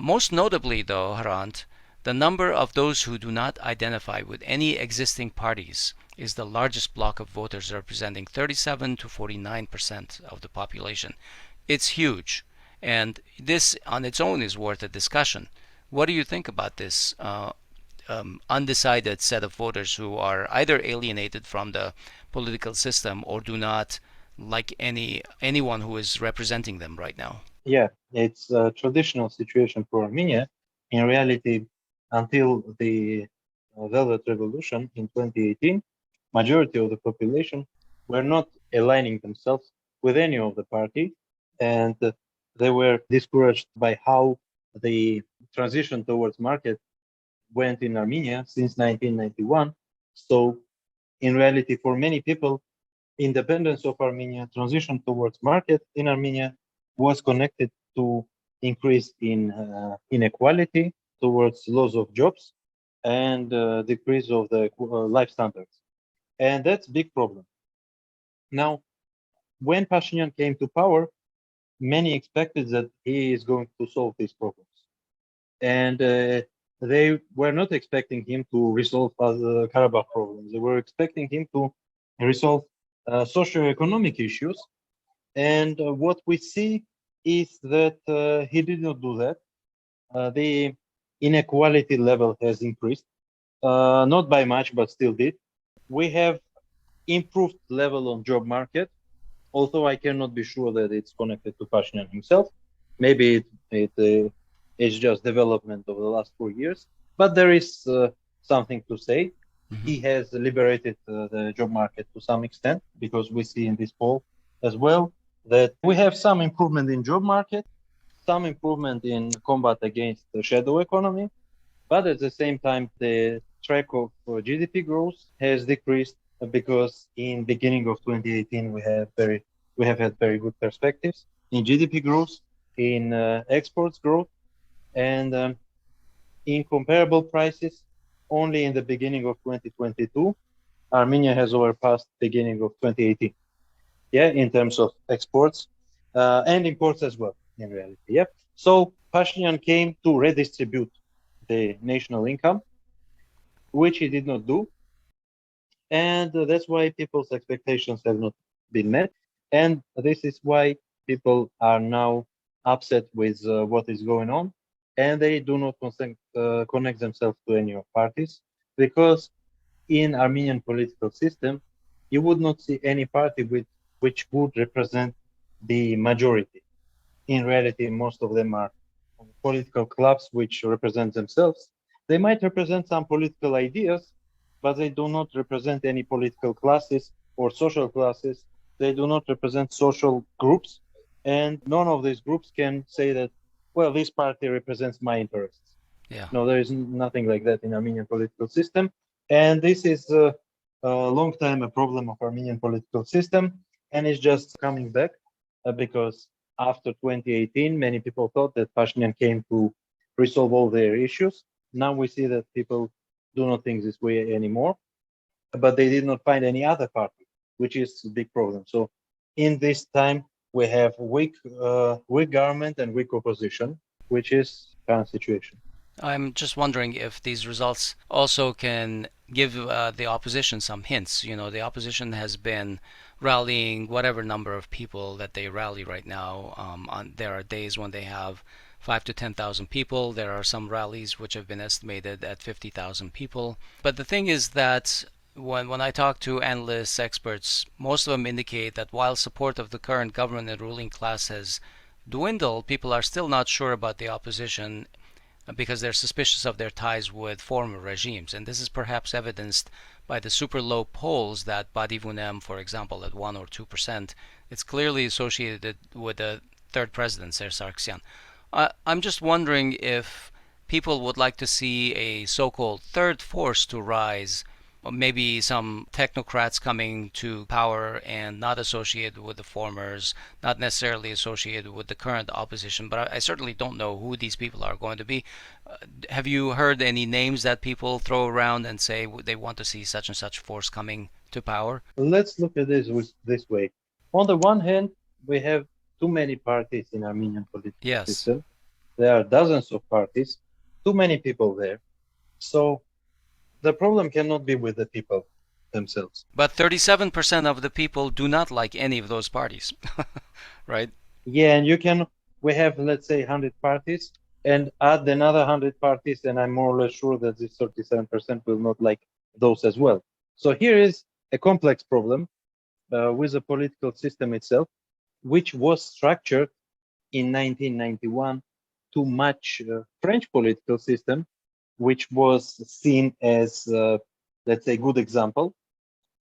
S1: Most notably, though, Hrant, the number of those who do not identify with any existing parties is the largest block of voters, representing 37 to 49% of the population. It's huge, and this on its own is worth a discussion. What do you think about this undecided set of voters who are either alienated from the political system or do not like anyone who is representing them right now?
S2: Yeah, it's a traditional situation for Armenia. In reality, until the Velvet Revolution in 2018, majority of the population were not aligning themselves with any of the party, and they were discouraged by how the transition towards market went in Armenia since 1991. So, in reality, for many people, independence of Armenia, transition towards market in Armenia was connected to increase in inequality, towards loss of jobs, and decrease of the life standards. And that's big problem. Now, when Pashinyan came to power, many expected that he is going to solve these problems. And they were not expecting him to resolve the Karabakh problems. They were expecting him to resolve socio-economic issues. And what we see is that he did not do that. The inequality level has increased, not by much, but still did. We have improved level on job market, although I cannot be sure that it's connected to Pashinyan himself. Maybe it's just development of the last 4 years, but there is something to say.
S1: Mm-hmm.
S2: He has liberated the job market to some extent because we see in this poll as well that we have some improvement in job market, some improvement in combat against the shadow economy, but at the same time, the track of GDP growth has decreased because in beginning of 2018 we have had very good perspectives. in GDP growth, in exports growth, and in comparable prices. Only in the beginning of 2022, Armenia has overpassed beginning of 2018. Yeah, in terms of exports and imports as well, in reality. Yeah. So Pashinyan came to redistribute the national income, which he did not do, and that's why people's expectations have not been met, and this is why people are now upset with what is going on, and they do not connect themselves to any of parties, because in Armenian political system you would not see any party which would represent the majority. In reality, most of them are political clubs which represent themselves. They might represent some political ideas, but they do not represent any political classes or social classes. They do not represent social groups. And none of these groups can say that, well, this party represents my interests.
S1: Yeah.
S2: No, there is nothing like that in Armenian political system. And this is a long time a problem of Armenian political system. And it's just coming back because after 2018, many people thought that Pashinyan came to resolve all their issues. Now we see that people do not think this way anymore, but they did not find any other party, which is a big problem. So in this time, we have weak government and weak opposition, which is current situation.
S1: I'm just wondering if these results also can give the opposition some hints. You know, the opposition has been rallying whatever number of people that they rally right now. There are days when they have 5 to 10,000 people. There are some rallies which have been estimated at 50,000 people. But the thing is that when I talk to analysts, experts, most of them indicate that while support of the current government and ruling class has dwindled, people are still not sure about the opposition because they're suspicious of their ties with former regimes. And this is perhaps evidenced by the super low polls that Badivunem, for example, at 1 or 2%, it's clearly associated with the third president, Ser Sargsyan. I'm just wondering if people would like to see a so-called third force to rise, maybe some technocrats coming to power and not associated with the formers, not necessarily associated with the current opposition, but I certainly don't know who these people are going to be. Have you heard any names that people throw around and say they want to see such and such force coming to power?
S2: Let's look at this way. On the one hand, we have too many parties in Armenian political
S1: Yes.
S2: system. There are dozens of parties, too many people there. So the problem cannot be with the people themselves.
S1: But 37% of the people do not like any of those parties, right?
S2: Yeah, and we have, let's say, 100 parties, and add another 100 parties, and I'm more or less sure that this 37% will not like those as well. So here is a complex problem with the political system itself, which was structured in 1991 to match French political system, which was seen as, let's say, good example.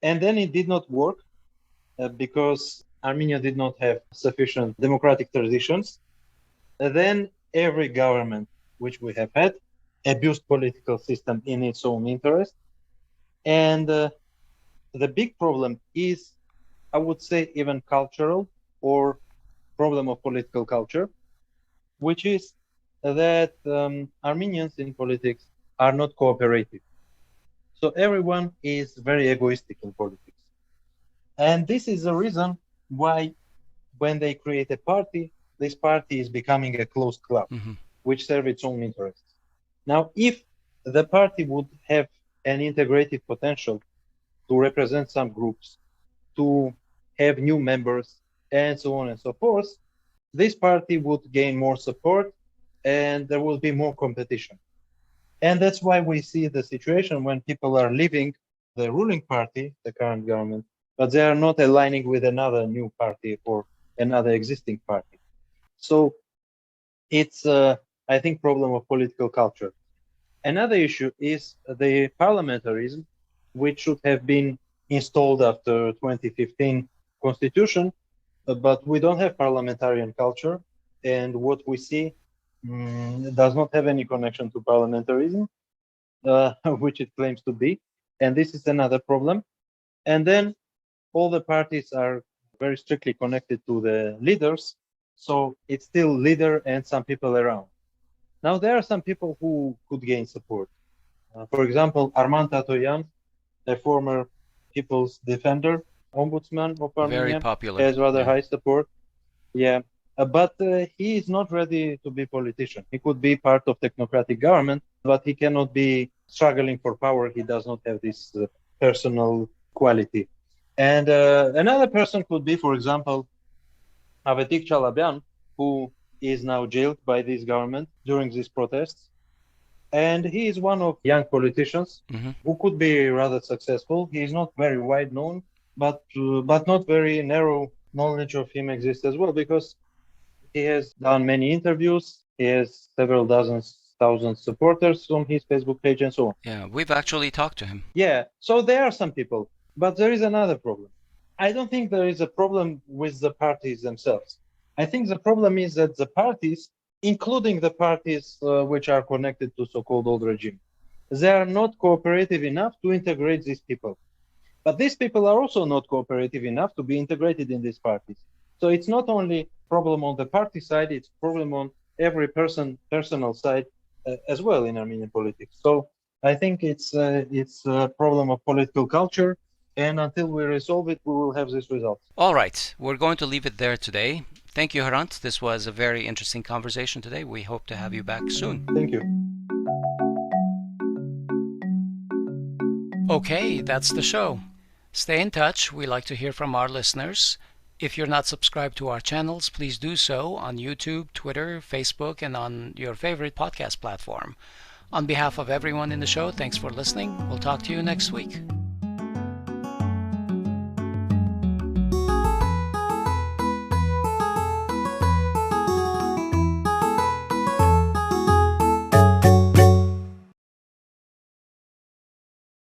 S2: And then it did not work because Armenia did not have sufficient democratic traditions. Then every government which we have had abused political system in its own interest. And the big problem is, I would say, even cultural or problem of political culture, which is that Armenians in politics are not cooperative. So everyone is very egoistic in politics. And this is the reason why when they create a party, this party is becoming a closed club, which serves its own interests. Now, if the party would have an integrated potential to represent some groups, to have new members, and so on and so forth, this party would gain more support and there will be more competition. And that's why we see the situation when people are leaving the ruling party, the current government, but they are not aligning with another new party or another existing party. So it's, I think, problem of political culture. Another issue is the parliamentarism, which should have been installed after 2015 constitution, but we don't have parliamentarian culture, and what we see does not have any connection to parliamentarism, which it claims to be, and this is another problem. And then all the parties are very strictly connected to the leaders, So it's still leader and some people around. Now there are some people who could gain support. For example, Armand Tatoyan, a former people's defender, ombudsman of
S1: Very
S2: Armenia,
S1: popular.
S2: has rather
S1: Yeah.
S2: high support. Yeah, but he is not ready to be politician. He could be part of technocratic government, but he cannot be struggling for power. He does not have this personal quality. And another person could be, for example, Avetik Chalabian, who is now jailed by this government during these protests. And he is one of young politicians who could be rather successful. He is not very wide known, but not very narrow knowledge of him exists as well, because he has done many interviews. He has several thousand supporters on his Facebook page and so on.
S1: Yeah, we've actually talked to him.
S2: Yeah, so there are some people, but there is another problem. I don't think there is a problem with the parties themselves. I think the problem is that the parties, including the parties which are connected to so-called old regime, they are not cooperative enough to integrate these people. But these people are also not cooperative enough to be integrated in these parties. So it's not only problem on the party side, it's problem on every personal side as well in Armenian politics. So I think it's a problem of political culture, and until we resolve it, we will have this result.
S1: All right, we're going to leave it there today. Thank you, Hrant. This was a very interesting conversation today. We hope to have you back soon.
S2: Thank you.
S1: Okay, that's the show. Stay in touch. We like to hear from our listeners. If you're not subscribed to our channels, please do so on YouTube, Twitter, Facebook, and on your favorite podcast platform. On behalf of everyone in the show, thanks for listening. We'll talk to you next week.